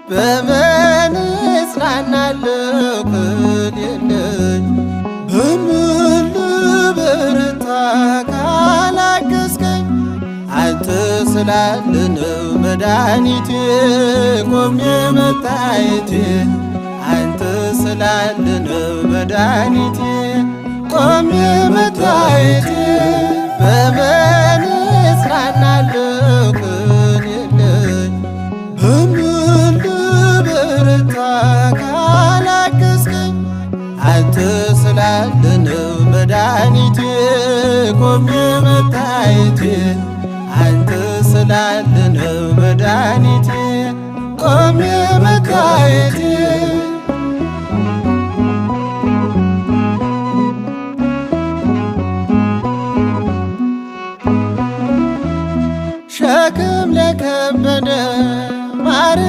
በምን እጽናናለሁ ከሌለኝ በምን ልበረታ ካላገዝከኝ አንተ ስላለ ነው መድኃኒቴ ቆሜ መታየቴ አንተ ስላለ ነው መድኃኒቴ ቆሜ መታየቴ በምን እጽናናለሁ ከሌለኝ በምን ልበረታ ካላገዝከኝ አንተ ስላለ ነው መድኃኒቴ ቆሜ መታየቴ አንተ ስላለ ነው መድኃኒቴ